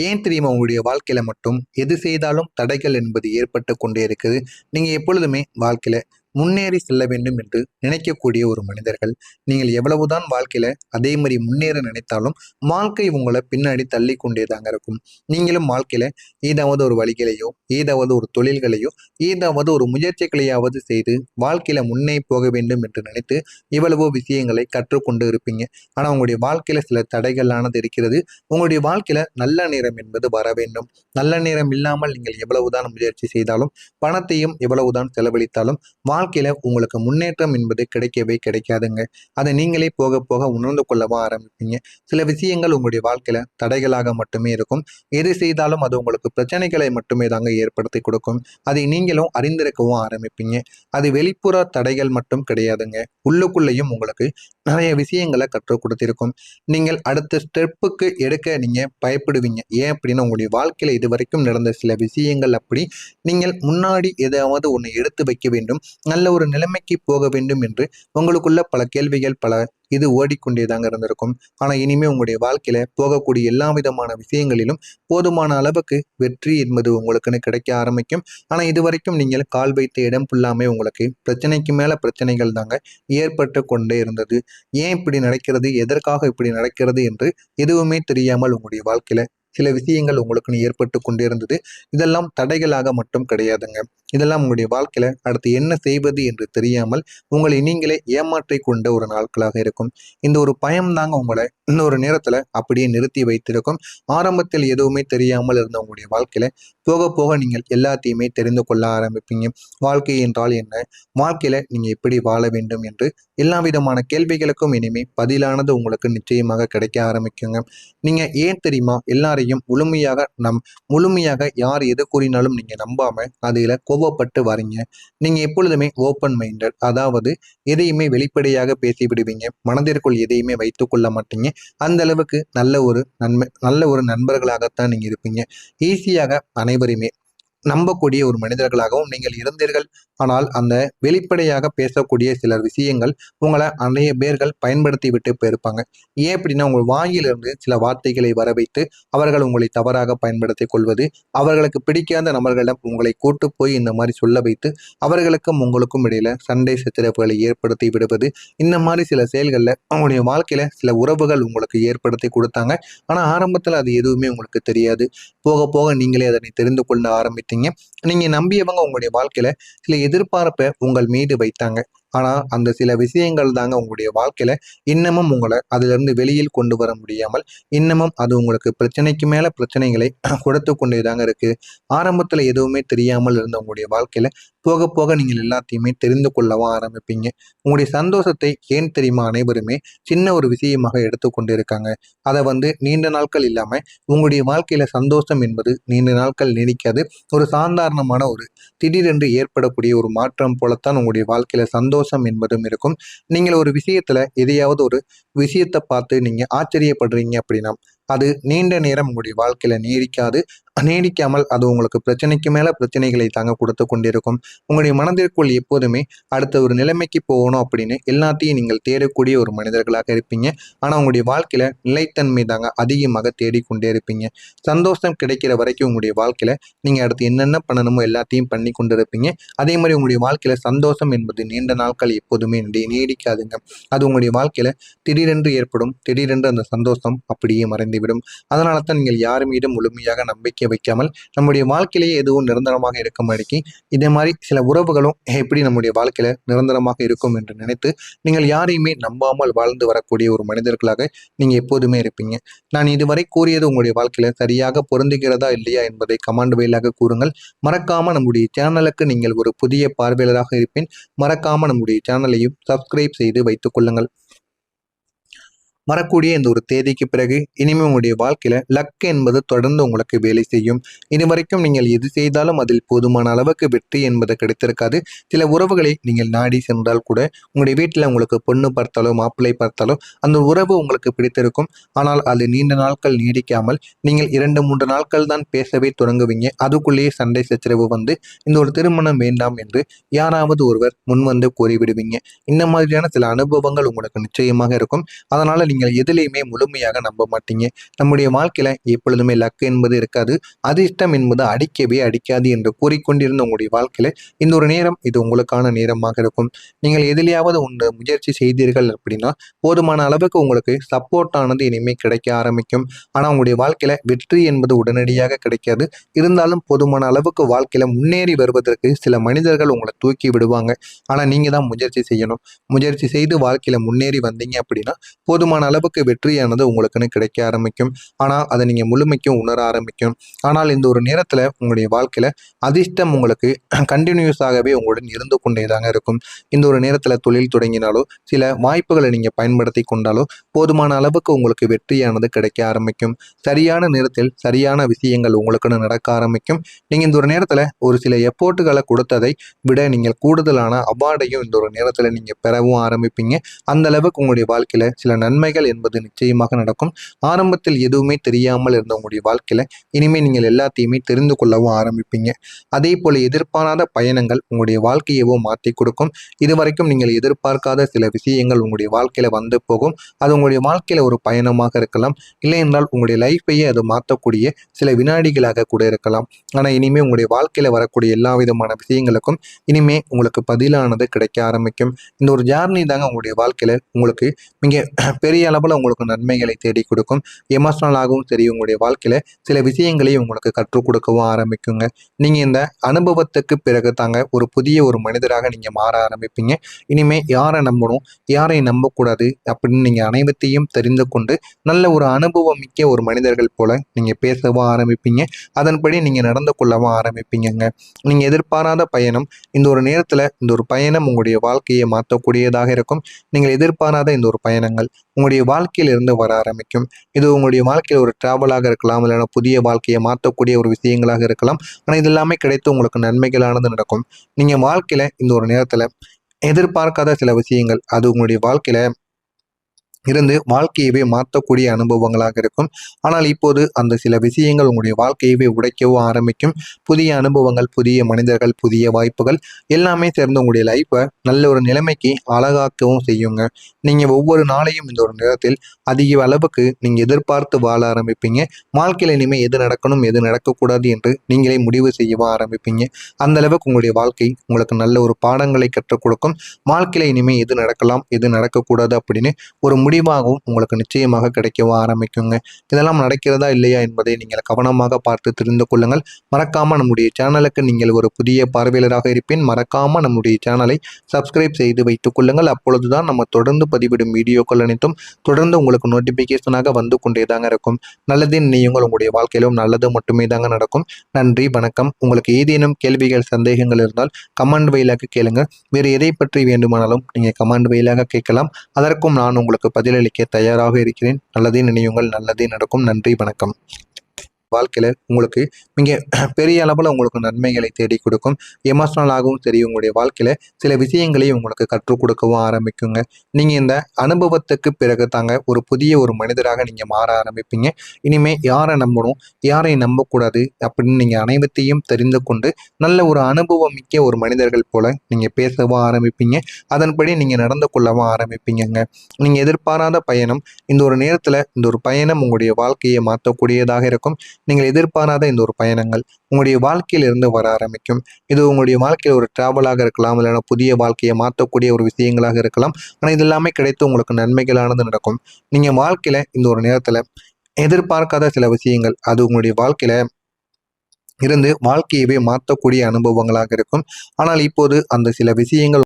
ஏன் தெரியுமா உங்களுடைய வாழ்க்கையில மட்டும் எது செய்தாலும் தடைகள் என்பது ஏற்பட்டு கொண்டே இருக்குது. நீங்க எப்பொழுதுமே வாழ்க்கையில முன்னேறி செல்ல வேண்டும் என்று நினைக்கக்கூடிய ஒரு மனிதர்கள். நீங்கள் எவ்வளவுதான் வாழ்க்கையில அதே மாதிரி முன்னேற நினைத்தாலும் வாழ்க்கை உங்களை பின்னாடி தள்ளி கொண்டே தாங்க இருக்கும். நீங்களும் வாழ்க்கையில ஏதாவது ஒரு வழிகளையோ, ஏதாவது ஒரு தொழில்களையோ, ஏதாவது ஒரு முயற்சிகளையாவது செய்து வாழ்க்கையில முன்னே போக வேண்டும் என்று நினைத்து எவ்வளவோ விஷயங்களை கற்றுக்கொண்டு இருப்பீங்க. ஆனா உங்களுடைய வாழ்க்கையில சில தடைகளானது இருக்கிறது. உங்களுடைய வாழ்க்கையில நல்ல நேரம் என்பது வர வேண்டும். நல்ல நேரம் இல்லாமல் நீங்கள் எவ்வளவுதான் முயற்சி செய்தாலும், பணத்தையும் எவ்வளவுதான் செலவழித்தாலும் வாழ்க்கையில உங்களுக்கு முன்னேற்றம் என்பது கிடைக்கவே கிடைக்காதுங்க. அதை நீங்களே போக போக உணர்ந்து கொள்ளவா ஆரம்பிப்பீங்க. சில விஷயங்கள் உங்களுடைய வாழ்க்கையில தடைகளாக மட்டுமே இருக்கும். எது செய்தாலும் அது உங்களுக்கு பிரச்சனைகளை மட்டுமே தாங்க ஏற்படுத்தி கொடுக்கும். அதை நீங்களும் அறிந்திருக்கவும் ஆரம்பிப்பீங்க. அது வெளிப்புற தடைகள் மட்டும் கிடையாதுங்க. உள்ளுக்குள்ளேயும் உங்களுக்கு நிறைய விஷயங்களை கற்றுக் கொடுத்திருக்கும். நீங்கள் அடுத்த ஸ்டெப்புக்கு எடுக்க நீங்க பயப்படுவீங்க. ஏன் அப்படின்னா உங்களுடைய வாழ்க்கையில இதுவரைக்கும் நடந்த சில விஷயங்கள் அப்படி. நீங்கள் முன்னாடி ஏதாவது ஒன்று எடுத்து வைக்க வேண்டும், நல்ல ஒரு நிலைமைக்கு போக வேண்டும் என்று உங்களுக்குள்ள பல கேள்விகள் பல இது ஓடிக்கொண்டேதாங்க இருந்திருக்கும். ஆனா இனிமே உங்களுடைய வாழ்க்கையில போகக்கூடிய எல்லா விதமான விஷயங்களிலும் போதுமான அளவுக்கு வெற்றி என்பது உங்களுக்குன்னு கிடைக்க ஆரம்பிக்கும். ஆனா இதுவரைக்கும் நீங்கள் கால் வைத்த இடம் ஃபுல்லாமே உங்களுக்கு பிரச்சனைக்கு மேல பிரச்சனைகள் தாங்க ஏற்பட்டு கொண்டே இருந்தது. ஏன் இப்படி நடக்கிறது, எதற்காக இப்படி நடக்கிறது என்று எதுவுமே தெரியாமல் உங்களுடைய வாழ்க்கையில சில விஷயங்கள் உங்களுக்குன்னு ஏற்பட்டு கொண்டே இருந்தது. இதெல்லாம் தடைகளாக மட்டும் கிடையாதுங்க. இதெல்லாம் உங்களுடைய வாழ்க்கையில அடுத்து என்ன செய்வது என்று தெரியாமல் உங்களை நீங்களே ஏமாற்றி கொண்ட ஒரு நாட்களாக இருக்கும். இந்த ஒரு பயம் தாங்க உங்களை இன்னொரு நேரத்துல அப்படியே நிறுத்தி வைத்திருக்கும். ஆரம்பத்தில் எதுவுமே தெரியாமல் இருந்த உங்களுடைய வாழ்க்கையில போக போக நீங்கள் எல்லாத்தையுமே தெரிந்து கொள்ள ஆரம்பிப்பீங்க. வாழ்க்கை என்றால் என்ன, வாழ்க்கையில நீங்க எப்படி வாழ வேண்டும் என்று எல்லா விதமான கேள்விகளுக்கும் இனிமே பதிலானது உங்களுக்கு நிச்சயமாக கிடைக்க ஆரம்பிக்குங்க. நீங்க ஏன் தெரியுமா எல்லாரையும் முழுமையாக யார் எது கூறினாலும் நீங்க நம்பாம அதுல கோபப்பட்டு வரீங்க. நீங்க எப்பொழுதுமே ஓப்பன் மைண்டட், அதாவது எதையுமே வெளிப்படையாக பேசி விடுவீங்க. மனதிற்குள் எதையுமே வைத்துக் கொள்ள மாட்டீங்க. அந்த அளவுக்கு நல்ல ஒரு நண்பர்களாகத்தான் நீங்க இருப்பீங்க. ஈஸியாக அனைவருமே நம்பக்கூடிய ஒரு மனிதர்களாகவும் நீங்கள் இருந்தீர்கள். ஆனால் அந்த வெளிப்படையாக பேசக்கூடிய சிலர் விஷயங்கள் உங்களை நிறைய பேர்கள் பயன்படுத்தி விட்டு போயிருப்பாங்க. ஏன் அப்படின்னா உங்கள் வாயிலிருந்து சில வார்த்தைகளை வர வைத்து அவர்கள் உங்களை தவறாக பயன்படுத்தி கொள்வது, அவர்களுக்கு பிடிக்காத நபர்களிடம் உங்களை கூட்டு போய் இந்த மாதிரி சொல்ல வைத்து அவர்களுக்கும் உங்களுக்கும் இடையில சண்டை சச்சரவுகளை ஏற்படுத்தி விடுவது, இந்த மாதிரி சில செயல்களில் உங்களுடைய வாழ்க்கையில சில உறவுகள் உங்களுக்கு ஏற்படுத்தி கொடுத்தாங்க. ஆனால் ஆரம்பத்தில் அது எதுவுமே உங்களுக்கு தெரியாது. போக போக நீங்களே அதனை தெரிந்து கொள்ள ஆரம்பித்தீங்க. நீங்க நம்பியவங்க உங்களுடைய வாழ்க்கையில சில எதிர்பார்ப்பை உங்கள் மீது வைத்தாங்க. ஆனா அந்த சில விஷயங்கள் தாங்க உங்களுடைய வாழ்க்கையில இன்னமும் உங்களை அதுல இருந்து வெளியில் கொண்டு வர முடியாமல் இன்னமும் அது உங்களுக்கு பிரச்சனைக்கு மேல பிரச்சனைகளை கொடுத்து கொண்டே தாங்க இருக்கு. ஆரம்பத்துல எதுவுமே தெரியாமல் இருந்த உங்களுடைய வாழ்க்கையில போக போக நீங்கள் எல்லாத்தையுமே தெரிந்து கொள்ளவும் ஆரம்பிப்பீங்க. உங்களுடைய சந்தோஷத்தை ஏன் தெரியுமா அனைவருமே சின்ன ஒரு விஷயமாக எடுத்துக்கொண்டு இருக்காங்க. அதை நீண்ட நாட்கள் இல்லாம உங்களுடைய வாழ்க்கையில சந்தோஷம் என்பது நீண்ட நாட்கள் நீடிக்காது. ஒரு சாதாரணமான ஒரு திடீரென்று ஏற்படக்கூடிய ஒரு மாற்றம் போலத்தான் உங்களுடைய வாழ்க்கையில சந்தோஷம் என்பதும் இருக்கும். நீங்கள் ஒரு விஷயத்துல எதையாவது ஒரு விஷயத்தை பார்த்து நீங்க ஆச்சரியப்படுறீங்க அப்படின்னா அது நீண்ட நேரம் உங்களுடைய வாழ்க்கையில நீடிக்காமல் அது உங்களுக்கு பிரச்சனைக்கு மேல பிரச்சனைகளை தாங்க கொடுத்து கொண்டிருக்கும். உங்களுடைய மனதிற்குள் எப்போதுமே அடுத்த ஒரு நிலைமைக்கு போகணும் அப்படின்னு எல்லாத்தையும் நீங்கள் தேடக்கூடிய ஒரு மனிதர்களாக இருப்பீங்க. ஆனா உங்களுடைய வாழ்க்கையில நிலைத்தன்மை தாங்க அதிகமாக தேடிக்கொண்டே இருப்பீங்க. சந்தோஷம் கிடைக்கிற வரைக்கும் உங்களுடைய வாழ்க்கையில நீங்க அடுத்து என்னென்ன பண்ணணுமோ எல்லாத்தையும் பண்ணி கொண்டு இருப்பீங்க. அதே மாதிரி உங்களுடைய வாழ்க்கையில சந்தோஷம் என்பது நீண்ட நாட்கள் எப்போதுமே நீடிக்காதுங்க. அது உங்களுடைய வாழ்க்கையில திடீரென்று ஏற்படும். திடீரென்று அந்த சந்தோஷம் அப்படியே மறைந்துவிடும். அதனால தான் நீங்கள் யார் மீதும் முழுமையாக நம்பிக்கை வைக்காமல் நம்முடைய வாழ்க்கையிலேயே எதுவும் நிரந்தரமாக இருக்க மாட்டேங்கி இதே மாதிரி சில உறவுகளும் எப்படி நம்முடைய வாழ்க்கையில நிரந்தரமாக இருக்கும் என்று நினைத்து நீங்கள் யாரையுமே நம்பாமல் வாழ்ந்து வரக்கூடிய ஒரு மனிதர்களாக நீங்க எப்போதுமே இருப்பீங்க. நான் இதுவரை கூறியது உங்களுடைய வாழ்க்கையில சரியாக பொருந்துகிறதா இல்லையா என்பதை கமெண்ட் வாயிலாக கூறுங்கள். மறக்காம நம்முடைய சேனலுக்கு நீங்கள் ஒரு புதிய பார்வையாளராக இருப்பேன். மறக்காம நம்முடைய சேனலையும் சப்ஸ்கிரைப் செய்து வைத்துக் கொள்ளுங்கள். வரக்கூடிய இந்த ஒரு தேதிக்கு பிறகு இனிமே உங்களுடைய வாழ்க்கையில லக் என்பது தொடர்ந்து உங்களுக்கு வேலை செய்யும். இது வரைக்கும் நீங்கள் எது செய்தாலும் அதில் போதுமான அளவுக்கு வெற்றி என்பது கிடைத்திருக்காது. சில உறவுகளை நீங்கள் நாடி சென்றால் கூட உங்களுடைய வீட்டில் உங்களுக்கு பொண்ணு பார்த்தாலோ மாப்பிள்ளை பார்த்தாலோ அந்த உறவு உங்களுக்கு பிடித்திருக்கும். ஆனால் அது நீண்ட நாட்கள் நீடிக்காமல் நீங்கள் 2-3 நாட்கள் தான் பேசவே தொடங்குவீங்க. அதுக்குள்ளேயே சண்டை சச்சரவு இந்த ஒரு திருமணம் வேண்டாம் என்று யாராவது ஒருவர் முன்வந்து கூறிவிடுவீங்க. இந்த மாதிரியான சில அனுபவங்கள் உங்களுக்கு நிச்சயமாக இருக்கும். அதனால நீங்க நீங்கள் எதிலையுமே முழுமையாக நம்ப மாட்டீங்க. நம்முடைய வாழ்க்கையில எப்பொழுதுமே லக் என்பது இருக்காது, அதிர்ஷ்டம் என்பது அடிக்கவே அடிக்காது என்று கூறிக்கொண்டிருந்த உங்களுடைய வாழ்க்கையில இந்த ஒரு நேரம் இது உங்களுக்கான நேரமாக இருக்கும். நீங்கள் எதிலையாவது ஒன்று முயற்சி செய்தீர்கள் அப்படின்னா போதுமான அளவுக்கு உங்களுக்கு சப்போர்ட் ஆனது இனிமே கிடைக்க ஆரம்பிக்கும். ஆனா உங்களுடைய வாழ்க்கையில வெற்றி என்பது உடனடியாக கிடைக்காது. இருந்தாலும் போதுமான அளவுக்கு வாழ்க்கையில முன்னேறி வருவதற்கு சில மனிதர்கள் உங்களை தூக்கி விடுவாங்க. ஆனா நீங்க தான் முயற்சி செய்யணும். முயற்சி செய்து வாழ்க்கையில முன்னேறி வந்தீங்க அப்படின்னா போதுமான அளவுக்கு வெற்றியானது உங்களுக்குன்னு கிடைக்க ஆரம்பிக்கும். ஆனா அதை நீங்க முழுமைக்கும் உணர ஆரம்பிக்கும். ஆனால் இந்த ஒரு நேரத்துல உங்களுடைய வாழ்க்கையில அதிர்ஷ்டம் உங்களுக்கு கண்டினியூஸாகவே உங்களுடன் இருந்து கொண்டேதாங்க இருக்கும். இந்த ஒரு நேரத்துல தொழில் தொடங்கினாலோ சில வாய்ப்புகளை நீங்க பயன்படுத்தி கொண்டாலோ போதுமான அளவுக்கு உங்களுக்கு வெற்றியானது கிடைக்க ஆரம்பிக்கும். சரியான நேரத்தில் சரியான விஷயங்கள் உங்களுக்குன்னு நடக்க ஆரம்பிக்கும். நீங்க இந்த ஒரு நேரத்துல ஒரு சில எஃபோர்ட்டுகளை கொடுத்ததை விட நீங்கள் கூடுதலான அவார்டையும் இந்த ஒரு நேரத்துல நீங்க பெறவும் ஆரம்பிப்பீங்க. அந்த அளவுக்கு உங்களுடைய வாழ்க்கையில சில நன்மைகள் என்பது நிச்சயமாக நடக்கும். ஆரம்பத்தில் எதுவுமே தெரியாமல் இருந்த உங்களுடைய வாழ்க்கையில இனிமே நீங்கள் எல்லாத்தையுமே தெரிந்து கொள்ளவும் ஆரம்பிப்பீங்க. அதே போல எதிர்பாராத பயணங்கள் உங்களுடைய வாழ்க்கையவோ மாற்றி கொடுக்கும். இதுவரைக்கும் நீங்கள் எதிர்பார்க்காத சில விஷயங்கள் உங்களுடைய வாழ்க்கையில வந்து போகும். அது உங்களுடைய வாழ்க்கையில ஒரு பயணமாக இருக்கலாம், இல்லை என்றால் உங்களுடைய லைஃபையே அது மாற்றக்கூடிய சில வினாடிகளாக கூட இருக்கலாம். ஆனால் இனிமே உங்களுடைய வாழ்க்கையில வரக்கூடிய எல்லா விதமான விஷயங்களுக்கும் இனிமே உங்களுக்கு பதிலானது கிடைக்க ஆரம்பிக்கும். இந்த ஒரு ஜார்னி தாங்க உங்களுடைய வாழ்க்கையில உங்களுக்கு மிக பெரிய அளவில் உங்களுக்கு நன்மைகளை தேடி கொடுக்கும். எமோஷனலாகவும் சரி உங்களுடைய வாழ்க்கையில சில விஷயங்களையும் உங்களுக்கு கற்றுக் கொடுக்கவும் ஆரம்பிக்குங்க. நீங்க இந்த அனுபவத்துக்கு பிறகு தாங்க ஒரு புதிய ஒரு மனிதராக நீங்க மாற ஆரம்பிப்பீங்க. இனிமே யாரை நம்பணும், யாரை நம்பக்கூடாது அப்படின்னு நீங்க அனைவத்தையும் தெரிந்து கொண்டு நல்ல ஒரு அனுபவம் மிக்க ஒரு மனிதர்கள் போல நீங்க பேசவும் ஆரம்பிப்பீங்க. அதன்படி நீங்க நடந்து கொள்ளவும் ஆரம்பிப்பீங்கங்க. நீங்க எதிர்பாராத பயணம் இந்த ஒரு நேரத்துல இந்த ஒரு பயணம் உங்களுடைய வாழ்க்கையை மாற்றக்கூடியதாக இருக்கும். நீங்கள் எதிர்பாராத இந்த ஒரு பயணங்கள் உங்களுடைய வாழ்க்கையிலிருந்து வர ஆரம்பிக்கும். இது உங்களுடைய வாழ்க்கையில் ஒரு டிராவலாக இருக்கலாம், இல்லைன்னா புதிய வாழ்க்கையை மாற்றக்கூடிய ஒரு விஷயங்களாக இருக்கலாம். ஆனால் இது எல்லாமே கிடைத்து உங்களுக்கு நன்மைகளானது நடக்கும். நீங்க வாழ்க்கையில இந்த ஒரு நேரத்துல எதிர்பார்க்காத சில விஷயங்கள் அது உங்களுடைய வாழ்க்கையில இருந்து வாழ்க்கையவே மாற்றக்கூடிய அனுபவங்களாக இருக்கும். ஆனால் இப்போது அந்த சில விஷயங்கள் உங்களுடைய வாழ்க்கையவே உடைக்கவும் ஆரம்பிக்கும். புதிய அனுபவங்கள், புதிய மனிதர்கள், புதிய வாய்ப்புகள் எல்லாமே சேர்ந்து உங்களுடைய லைஃப்பை நல்ல ஒரு நிலைமைக்கு அழகாக்கவும் செய்யுங்க. நீங்கள் ஒவ்வொரு நாளையும் இந்த ஒரு நேரத்தில் அதிக அளவுக்கு நீங்கள் எதிர்பார்த்து வாழ ஆரம்பிப்பீங்க. வாழ்க்கையில் இனிமேல் எது நடக்கணும் எது நடக்கக்கூடாது என்று நீங்களே முடிவு செய்யவும் ஆரம்பிப்பீங்க. அந்த அளவுக்கு உங்களுடைய வாழ்க்கை உங்களுக்கு நல்ல ஒரு பாடங்களை கற்றுக் கொடுக்கும். வாழ்க்கையில் இனிமேல் எது நடக்கலாம் எது நடக்கக்கூடாது அப்படின்னு ஒரு முடிவாகவும் உங்களுக்கு நிச்சயமாக கிடைக்கவும் ஆரம்பிக்குங்க. இதெல்லாம் நடக்கிறதா இல்லையா என்பதை நீங்கள் கவனமாக பார்த்து தெரிந்து கொள்ளுங்கள். மறக்காம நம்முடைய சேனலுக்கு நீங்கள் ஒரு புதிய பார்வையாளராக இருப்பேன். மறக்காம நம்முடைய சேனலை சப்ஸ்கிரைப் செய்து வைத்துக் கொள்ளுங்கள். அப்பொழுதுதான் நம்ம தொடர்ந்து பதிவிடும் வீடியோக்கள் அனைத்தும் தொடர்ந்து உங்களுக்கு நோட்டிபிகேஷனாக வந்து கொண்டே தாங்க இருக்கும். நல்லதே நினையுங்கள், உங்களுடைய வாழ்க்கையிலும் நல்லது மட்டுமே தாங்க நடக்கும். நன்றி, வணக்கம். உங்களுக்கு ஏதேனும் கேள்விகள் சந்தேகங்கள் இருந்தால் கமெண்ட் வழியாக கேளுங்க. வேறு எதை பற்றி வேண்டுமானாலும் நீங்கள் கமெண்ட் வழியாக கேட்கலாம். அதற்கும் நான் உங்களுக்கு பதிலளிக்க தயாராக இருக்கிறேன். நல்லதே நினையுங்கள், நல்லதே நடக்கும். நன்றி, வணக்கம். வாழ்க்கையில உங்களுக்கு மிக பெரிய அளவில் உங்களுக்கு நன்மைகளை தேடி கொடுக்கும். எமோஷனலாகவும் சரி உங்களுடைய வாழ்க்கையில சில விஷயங்களையும் உங்களுக்கு கற்றுக் கொடுக்கவும் ஆரம்பிக்குங்க. நீங்க இந்த அனுபவத்துக்கு பிறகு தாங்க ஒரு புதிய ஒரு மனிதராக நீங்க மாற ஆரம்பிப்பீங்க. இனிமே யாரை நம்பணும் யாரை நம்பக்கூடாது அப்படின்னு நீங்க அனைவத்தையும் தெரிந்து கொண்டு நல்ல ஒரு அனுபவம் மிக்க ஒரு மனிதர்கள் போல நீங்க பேசவும் ஆரம்பிப்பீங்க. அதன்படி நீங்க நடந்து கொள்ளவும் ஆரம்பிப்பீங்கங்க. நீங்க எதிர்பாராத பயணம் இந்த ஒரு நேரத்துல இந்த ஒரு பயணம் உங்களுடைய வாழ்க்கையை மாற்றக்கூடியதாக இருக்கும். நீங்கள் எதிர்பாராத இந்த ஒரு பயணங்கள் உங்களுடைய வாழ்க்கையிலிருந்து வர ஆரம்பிக்கும். இது உங்களுடைய வாழ்க்கையில் ஒரு டிராவலாக இருக்கலாம், இல்லைன்னா புதிய வாழ்க்கையை மாற்றக்கூடிய ஒரு விஷயங்களாக இருக்கலாம். ஆனால் இது எல்லாமே கிடைத்து உங்களுக்கு நன்மைகளானது நடக்கும். நீங்கள் வாழ்க்கையில இந்த ஒரு நேரத்தில் எதிர்பார்க்காத சில விஷயங்கள் அது உங்களுடைய வாழ்க்கையில இருந்து வாழ்க்கையவே மாற்றக்கூடிய அனுபவங்களாக இருக்கும். ஆனால் இப்போது அந்த சில விஷயங்கள்